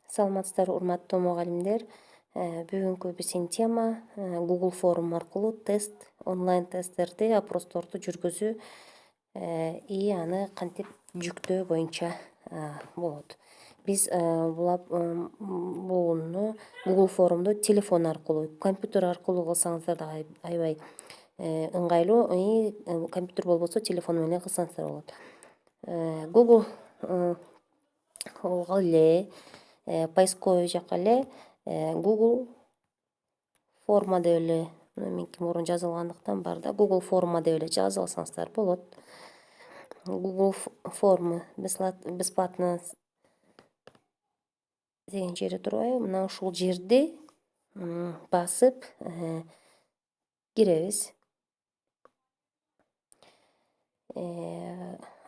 Саламатсыздарбы урматтуу мугалимдер. Бүгүнкү биздин тема Google форум аркылуу онлайн тесттерди, опросторду жүргүзүү и аны кантип жүктөө боюнча болот. Биз буну Google форумду телефон аркылуу, компьютер аркылуу кылсаңыздар да аябай ыңгайлуу, компьютер болбосо телефон менен кылсаңыздар болот. Google эле поисковый жака эле Google форма деп эле меники мурун жазылгандыктан бар да, Google форма деп эле жазып алсаңыздар болот. Google формы бесплатно деген жери турбайбы? Мына ушул жерди басып киребиз.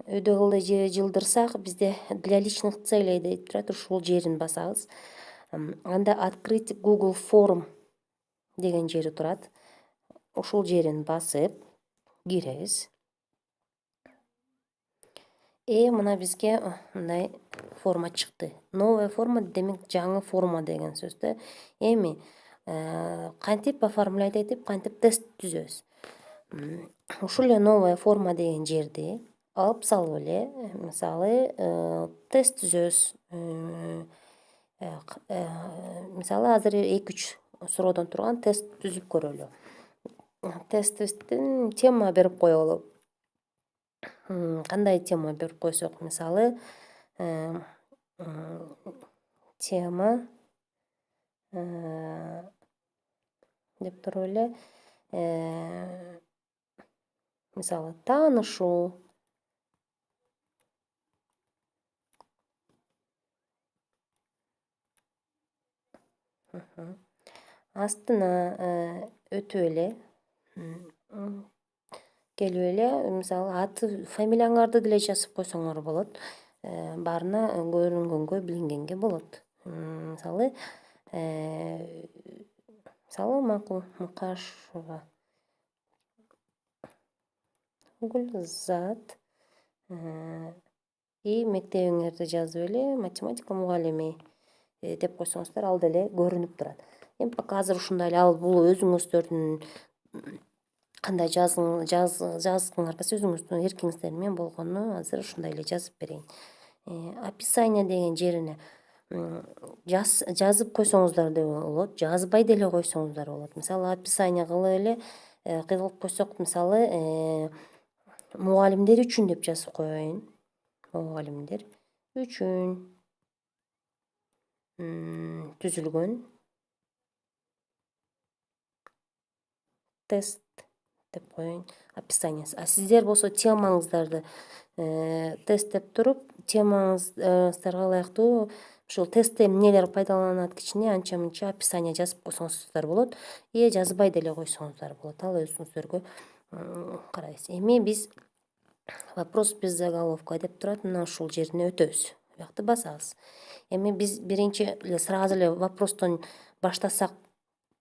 Өйдө кылды же жылдырсак, бизде для личных целей дейт турат, ушул жерин басабыз. Анда открыть Google форм деген жери турат. Ушул жерин басып киребиз. Мына бизге мындай форма чыкты. Новая форма демек жаңы форма деген сөз да. Эми кантип оформлять этип, кантип тест түзөбүз. Ушул эле новая форма деген жерди алып салып эле, мисалы, тест түзөбүз. Мисалы, азыр 2-3 суроодон турган тест түзүп көрөлү. Тестибиздин тема берип коелу. Кандай тема берип койсок, мисалы, тема деп туруп эле, мисалы, таанышуу. Астына өтүп эле келип эле, мисалы, аты, фамилияңарды деле жазып койсоңор болот. Баарына көрүнгөнгө, билингенге болот. Мисалы, макул Мукашева Гүлзат и мектебиңерди жазып эле математика мугалими деп койсоңуздар, ал деле көрүнүп турат. Эми пока азыр ушундай эле, ал бул өзүңүздөрдүн кандай жазгыңарга өзүңүздүн эркиңиздер менен болгону, азыр ушундай эле жазып берейин. Описание деген жерине жазып койсоңуздар да болот, жазбай деле койсоңуздар болот. Мисалы, описание кылып эле кылып койсок, мисалы, мугалимдер үчүн деп жазып коеюн. Мугалимдер үчүн түзүлгөн тест деп коеюн, описаниясы. А сиздер болсо темаңыздарды тест деп туруп, темаңыздарга ылайыктуу ушул тестте эмнелер пайдаланат кичине анча мынча описание жазып койсоңуздар болот. Жазбай деле койсоңуздар болот. Ал өзүңүздөргө карайсыз. Эми биз вопрос без заголовка деп турат, мына ушул жерине өтөбүз. Буякты басабыз. Эми биз биринчи сразу эле вопростон баштасак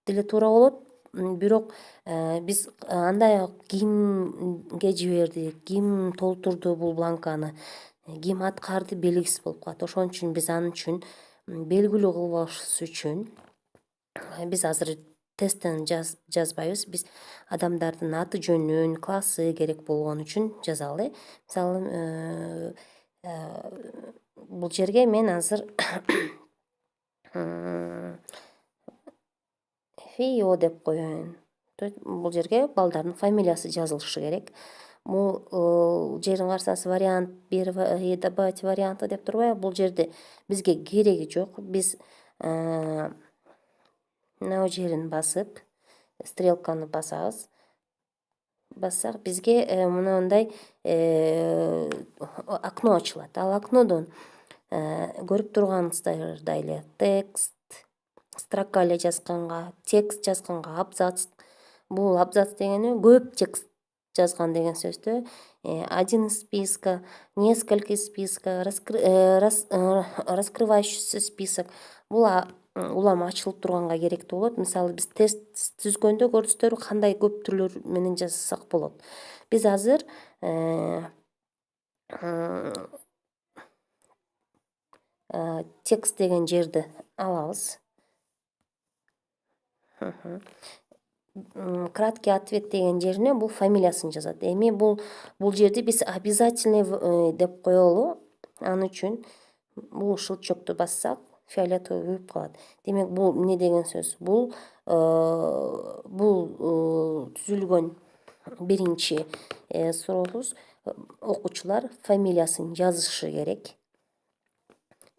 деле туура болот. Бирок биз андай кимге жибердик, ким толтурду бул бланканы, ким аткарды белгисиз болуп калат. Ошон үчүн биз анын үчүн белгилүү кылбаш үчүн биз азыр тесттен жазбайбыз. Биз адамдардын аты жөнүн, классы керек болгон үчүн жазалы. Мисалы, бул жерге мен азыр ФИО деп коеюн. Бул жерге балдардын фамилиясы жазылышы керек. Бул жерин карасаңыз, вариант 1, добавить варианты деп турбайбы? Бул жерде бизге кереги жок. Биз мына жерин басып, стрелканы басабыз. Бассак, бизге мындай окно ачылат. Ал окнодон көрүп турганыңыздай эле текст, строка эле жазганга, текст жазганга абзац. Бул абзац дегени көп текст жазган деген сөздө. Один из списка, несколько из списка, раскрывающийся список. Бул улам ачылып турганга керектүү болот. Мисалы, биз тест түзгөндө көрдүңүздөрбү, кандай көп түрлөр менен жазсак болот. Биз азыр текст деген жерди алабыз. Краткий ответ деген жерине бул фамилиясын жазат. Эми бул жерди биз обязательный деп коелу. Ал үчүн бул щелчокту бассак, фиолетовый буюп калат. Демек бул эмне деген сөз? Бул түзүлгөн биринчи сурообуз окуучулар фамилиясын жазышы керек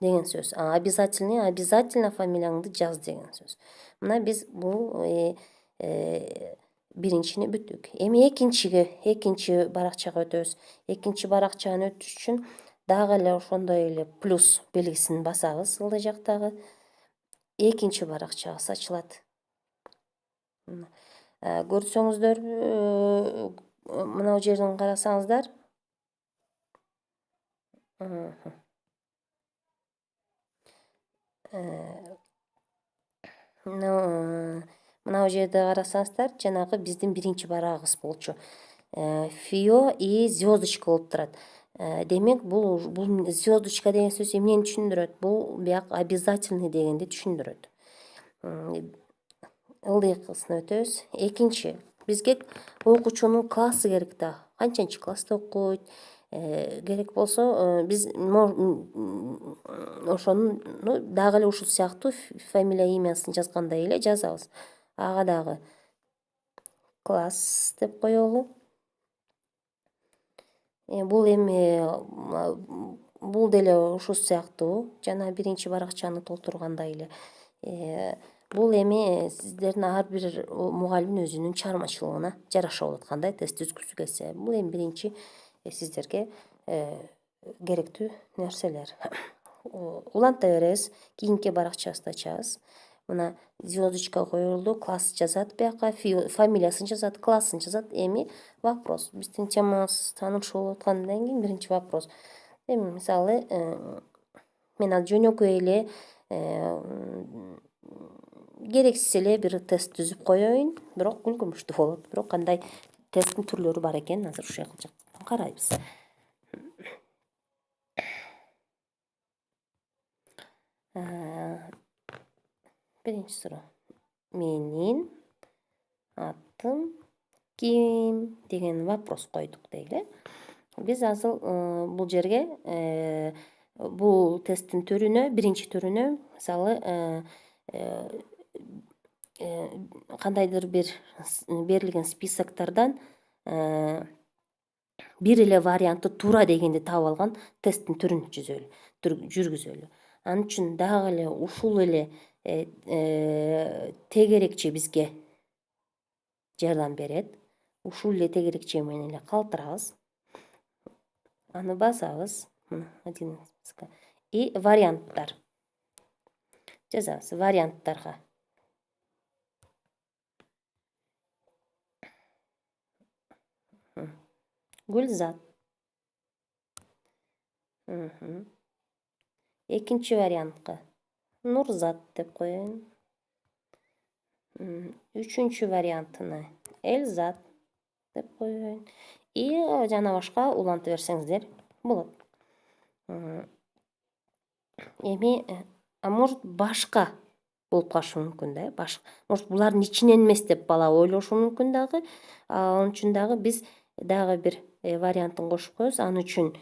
деген сөз. Обязательно фамилияңды жаз деген сөз. Мына биз бул биринчини бүттүк. Эми экинчи баракчага өтөбүз. Экинчи баракчаны өтүш үчүн дагы эле ошондой эле плюс белгисин басабыз ылдый жактагы. Экинчи баракчабыз ачылат. Көрсөңүздөр, мына жерден карасаңыздар. Мына жерде карасаңыздар, жанагы биздин биринчи барагыбыз болчу. Фио и звездочка болуп турат. Демек бул звездочка деген сөз эмнени түшүндүрөт? Бул бияк обязательный дегенди түшүндүрөт. Ылдыйкысын өтөбүз. Экинчи, бизге окуучунун классы керек да. Канчанчы класста окуйт, керек болсо биз ошону дагы эле ушул сыяктуу фамилия имясын жазгандай эле жазабыз. Ага дагы класс деп коелу. Бул эми бул деле ушул сыяктуу жана биринчи баракчаны толтургандай эле. Бул эми сиздердин ар бир мугалимдин өзүнүн чыгармачылыгына жараша болот, кандай тест түзгүсү келсе. Бул эми биринчи сиздерге керектүү нерселер. Уланта беребиз, кийинки баракчабызды ачабыз. Мына звездочка коюлду, класс жазат бияка, фамилиясын жазат, классын жазат. Эми вопрос. Биздин темабыз таанышуу болуп аткандан кийин биринчи вопрос. Эми мисалы мен ал жөнөкөй эле керексиз эле бир тест түзүп коеюн, бирок күлгүмүштүү болот. Бирок кандай тесттин түрлөрү бар экенин азыр ушул жактан карайбыз. Биринчи суроо. Менин атым ким деген вопрос койдук дейли. Биз азыр бул жерге бул тесттин түрүнө, биринчи түрүнө, мисалы, кандайдыр бир берилген списоктардан бир эле варианты туура дегенди таап алган тесттин түрүн жүргүзөлү. Ал үчүн дагы эле ушул эле тегерекче бизге жардам берет. Ушул эле тегерекче менен эле калтырабыз. Аны басабыз. И варианттар жазабыз. Варианттарга Гүлзат. Экинчи вариантка Нурзат деп коеюн. Үчүнчү вариантына Эльзат деп коеюн. И жана башка уланта берсеңиздер болот. Эми может башка болуп калышы мүмкүн да, может булардын ичинен эмес деп бала ойлошу мүмкүн дагы. Ал үчүн дагы биз дагы бир вариантын кошуп коебуз. Ал үчүн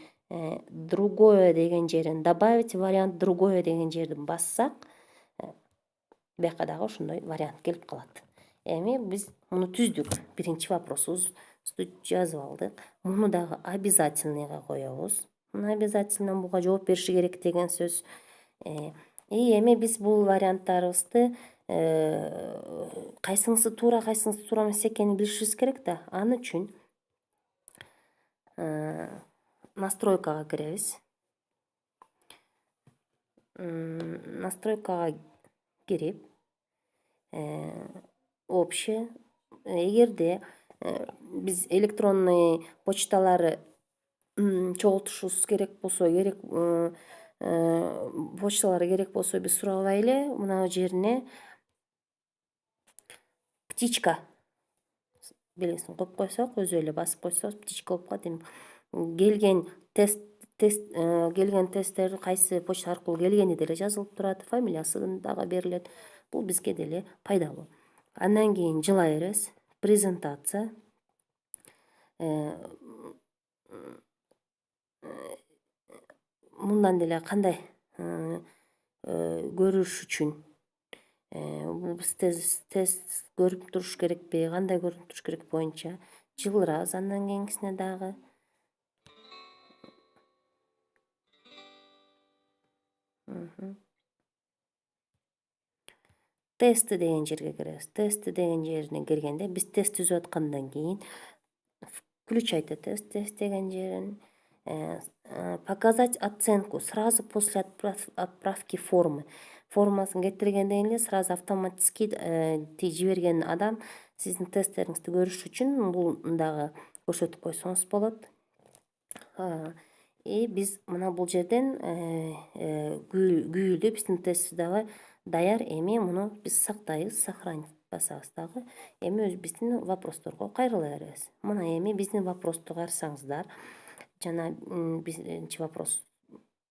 другое деген жерин добавить, вариант другое деген жердин бассак, бияка дагы ошондой вариант келип калат. Эми биз муну түздүк. Биринчи вопросубузду жазып алдык. Муну дагы обязательныйга коебуз. Муну обязательно буга жооп бериши керек деген сөз. Эми биз бул варианттарыбызды кайсыңысы туура, кайсыңысы туура эмес экенин билишибиз керек да. Ал үчүн настройкага киребиз. Настройкага кирип, общее, эгерде биз электронный почталары чогултушубуз керек болсо, почталары керек болсо биз сурабай эле мына жерине птичка белгисин коюп койсок, өзү эле басып койсо птичка болуп калат. Эми келген тест тест келген тесттер кайсы почта аркылуу келгени деле жазылып турат, фамилиясы дагы берилет. Бул бизге деле пайдалуу. Андан кийин жылай беребиз. Презентация. Мындан деле кандай көрүш үчүн биз тест көрүп туруш керекпи, кандай көрүнүп туруш керек боюнча жылдырабыз. Андан кийинкисине дагы тесты деген жерге киребиз. Тесты деген жерине киргенде биз тест түзүп аткандан кийин включайте тест деген жерин показать оценку сразу после отправки формы. Формасын кетиргенден эле сразу автоматически жиберген адам сиздин тесттериңизди көрүш үчүн бул дагы көрсөтүп койсоңуз болот. Биз мына бул жерден күйүлдү, биздин тест дагы даяр. Эми муну биз сактайбыз, сохранить басабыз дагы. Эми биздин вопросторго кайрыла беребиз. Мына эми биздин вопросту карасаңыздар, жана биринчи вопрос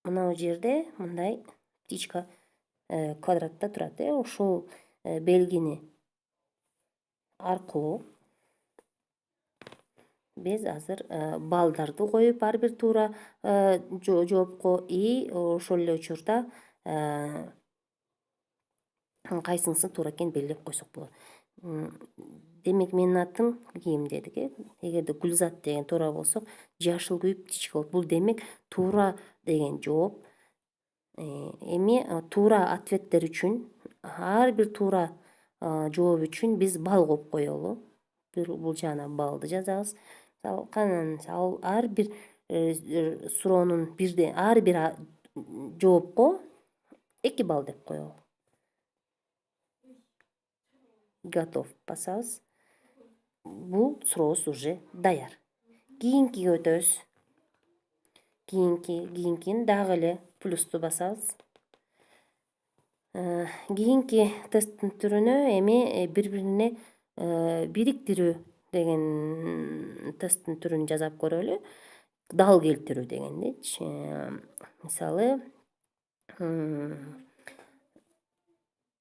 мына жерде мындай птичка квадратта турат. Ушул белгини аркылуу биз азыр балдарды коюп ар бир туура жоопко ошол эле учурда кайсынысы туура экенин белгилеп койсок болот. Демек менин атым ким дедик. Эгерде Гүлзат деген туура болсо, жашыл күйүп птичка болот. Бул демек туура деген жооп. Эми туура ответтер үчүн, ар бир туура жооп үчүн биз бал коюп коелу. Бул жагына балды жазабыз. Ал ар бир суроонун ар бир жоопко 2 балл деп коелу. Готов басабыз. Бул сурообуз уже даяр. Кийинкиге өтөбүз. Кийинкини дагы эле плюсту басабыз. Кийинки тесттин түрүнө эми бири-бирине бириктирүү деген тесттин түрүн жасап көрөлү. Дал келтирүү дегендичи. Мисалы,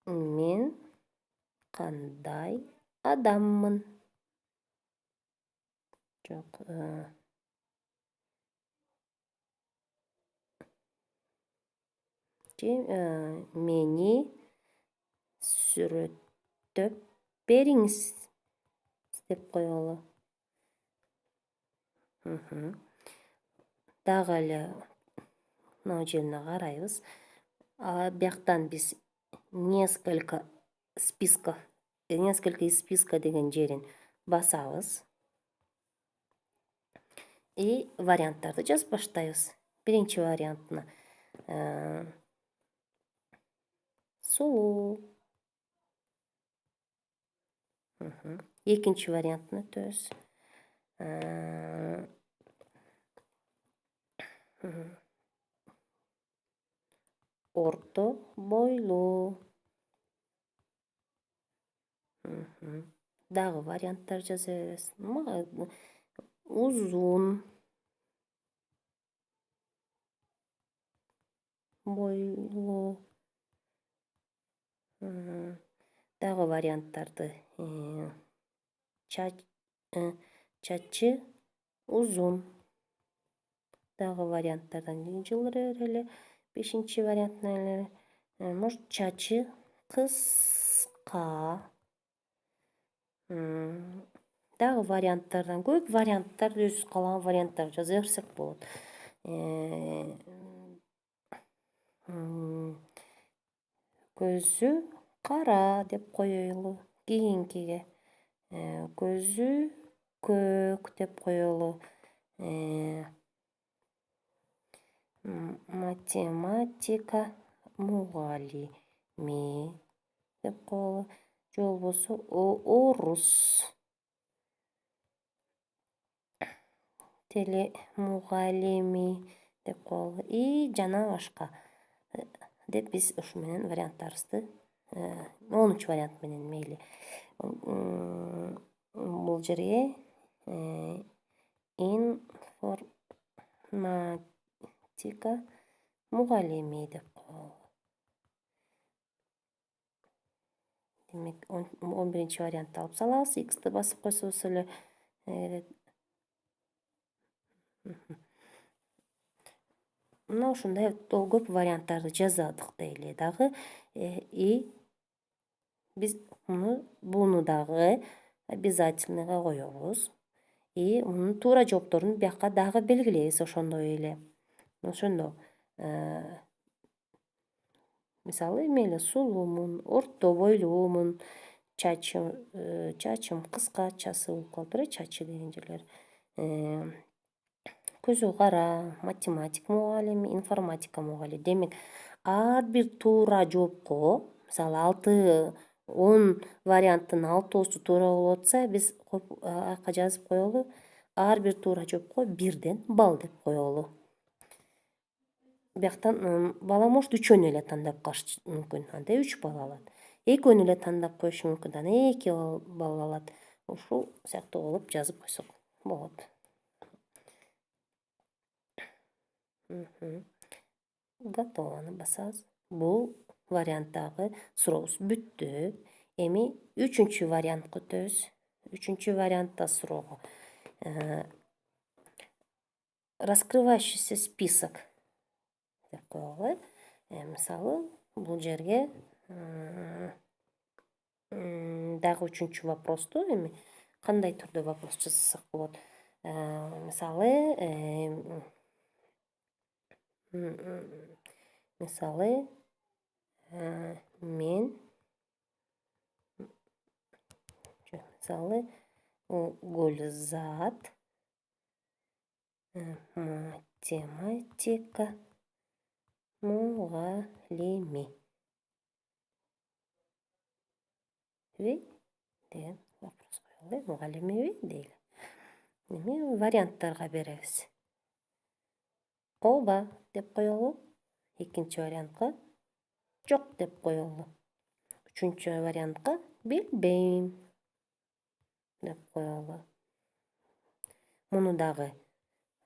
мен кандай адаммын? Жок. Мени сүрөттөп бериңиз деп коелу. Дагы эле мына жерине карайбыз. Бияктан биз несколько из списка деген жерин басабыз. И варианттарды жазып баштайбыз. Биринчи вариантына сулуу. Экинчи вариантына өтөбүз. Орто бойлуу. Дагы варианттар жаза беребиз. Узун бойлуу. Дагы варианттарды чачы узун. Дагы варианттардан жылдыра берели. 5-чи вариантына может чачы кыска. Дагы варианттардан көп варианттар, өзүбүз каалаган варианттарды жаза берсек болот. Көзү кара деп коелу. Кийинкиге көзү көк деп коелу. Математика мугалими деп коелу. Же болбосо орус теле мугалими деп коелу. И жана башка деп биз ушу менен варианттарыбызды 10-чу вариант менен мейли. Бул жерге математика мугалими деп коелу. Демек 11 вариантты алып салабыз. X'ти басып койсобуз эле мына ушундай көп варианттарды жазадык дейли дагы. И биз буну дагы обязательныйга коебуз. И мунун туура жоопторун бияка дагы белгилейбиз ошондой эле. Ошондо мисалы эмеле сулуумун, орто бойлуумун, чачым кыскачасы болуп калып тур, чачы деген жерлер. Көзү кара, математика мугалими, информатика мугалими. Демек, ар бир туура жоопко, мисалы 10 варианттын 6 туура болуп атса, биз аяка жазып коелу. Ар бир туура жоопко 1ден балл деп коелу. Бияктан бала может үчөөнү эле тандап калышы мүмкүн. Анда 3 балл алат. Экөөнү эле тандап коюшу мүмкүн. Анда 2 балл алат. Ушул сыяктуу кылып жазып койсок болот. Готованы басабыз. Бул варианттагы сурообуз бүттү. Эми 3-чү вариантка өтөбүз. 3-чү вариантта суроого. Раскрывающийся список деп коелу. Мисалы, бул жерге дагы 3-чү вопросту эми кандай түрдө вопрос жасасак болот? Мисалы, мен Гүлзат математика мугалими деген вопрос коелу. Мугалимиби дейли. Эми варианттарга беребиз. Ооба деп коелу. Экинчи вариантка жок деп коелу. Үчүнчү вариантка билбейм деп коелу. Муну дагы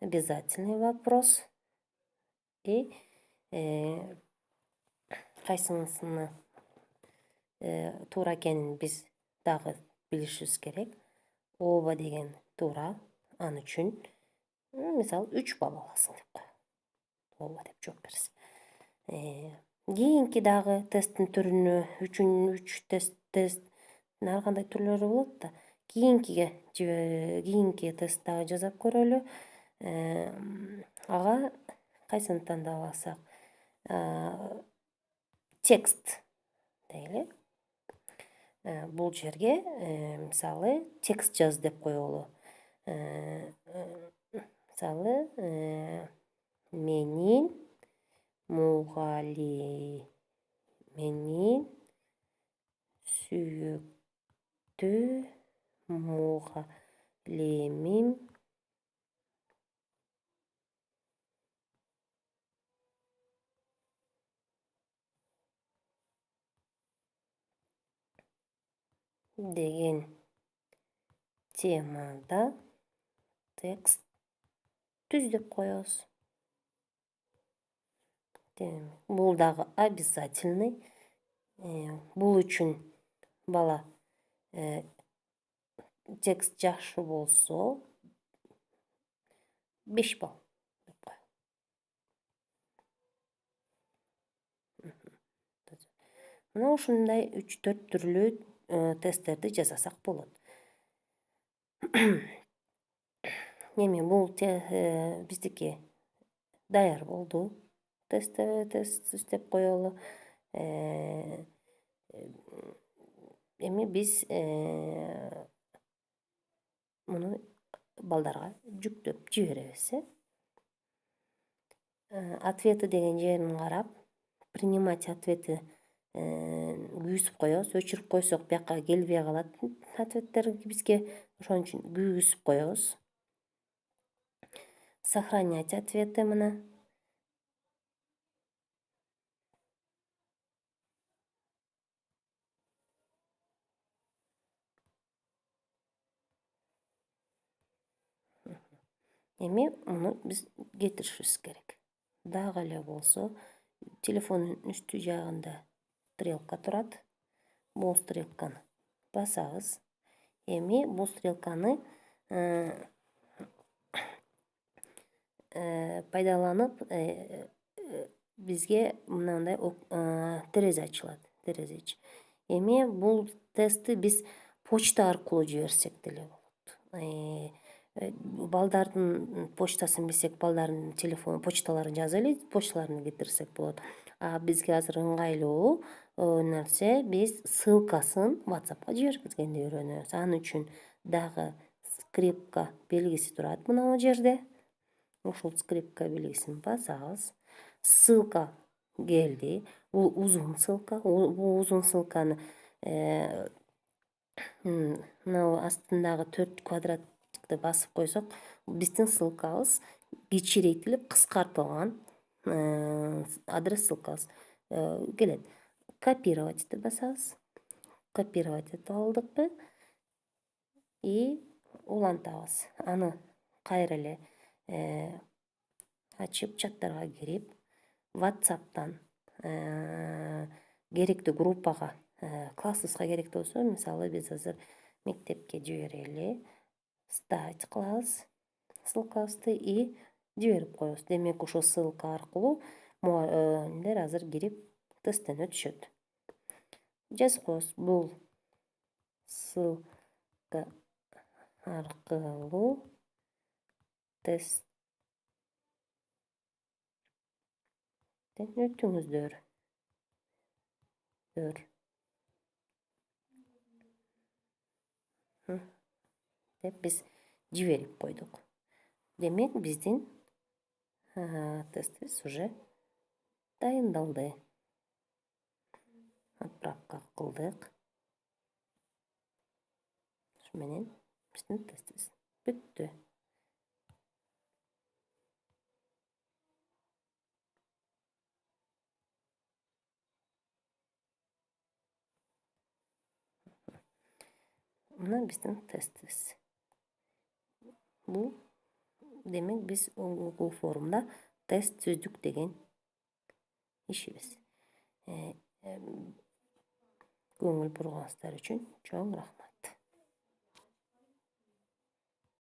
обязательный вопрос. И кайсынысыны туура экенин биз дагы билишибиз керек. Ооба деген туура. Ал үчүн мисалы 3 балл аласың деп коелу. Ооба деп жооп берсин. Кийинки дагы тесттин түрүнө 3 тест ар кандай түрлөрү болот да. Кийинки тест дагы жасап көрөлү. Ага кайсыны тандап алсак? Текст дейли. Бул жерге мисалы текст жаз деп коелу. Мисалы, менин мугалименин сүйүктүү мугалимим деген темада текст түз деп коебуз. Бул дагы обязательный. Бул үчүн бала текст жакшы болсо 5 балл деп коелу. Мына ушундай 3-4 түрлүү тесттерди жасасак болот. Эми бул биздики даяр болду. Тест деп коелу. Эми биз муну балдарга жүктөп жиберебиз. Ответы деген жерин карап, принимать ответы күйгүзүп коебуз. Өчүрүп койсок бияка келбей калат ответтер бизге. Ошон үчүн күйгүзүп коебуз. Сохранять ответы мына. Эми муну биз кетиришибиз керек. дагы эле болсо телефондун үстү жагында стрелка турат. Бул стрелканы басабыз. Эми бул стрелканы пайдаланып бизге мындай терезе ачылат. Терезечи. Эми бул тестти биз почта аркылуу жиберсек деле болот. Балдардын почтасын билсек, балдардын телефон почталарын жазып эле почталарына кетирсек болот. А бизге азыр ыңгайлуу нерсе, биз ссылкасын WhatsAppка жибергизгенди үйрөнөбүз. Ал үчүн дагы скрипка белгиси турат мына жерде. Ушул скрипка белгисин басабыз. Ссылка келди. Бул узун ссылка. Бул узун ссылканы мына астындагы 4 квадратты басып койсок, биздин ссылкабыз кичирейтилип кыскартылган адрес ссылкабыз келет. Копировать деп басабыз. Копировать этип алдыкпы? И улантабыз. Аны кайра эле ачып, чаттарга кирип, WhatsApp'тан керектүү группага, классыбызга керектүү болсо, мисалы биз азыр мектепке жиберели, ставить кылабыз ссылкабызды и жиберип коебуз. Демек ушул ссылка аркылуу мугалимдер азыр кирип тесттен өтүшөт. Жазып коебуз. Бул ссылка аркылуу тесттен өтүңүздөр деп биз жиберип койдук. Демек биздин тестибиз уже дайындалды. Отправка кылдык. Ушу менен биздин тестибиз бүттү. Мына биздин тестибиз. Бул демек биз Google форумда тест сөздүк деген ишибиз. Көңүл бурганыңыздар үчүн чоң рахмат.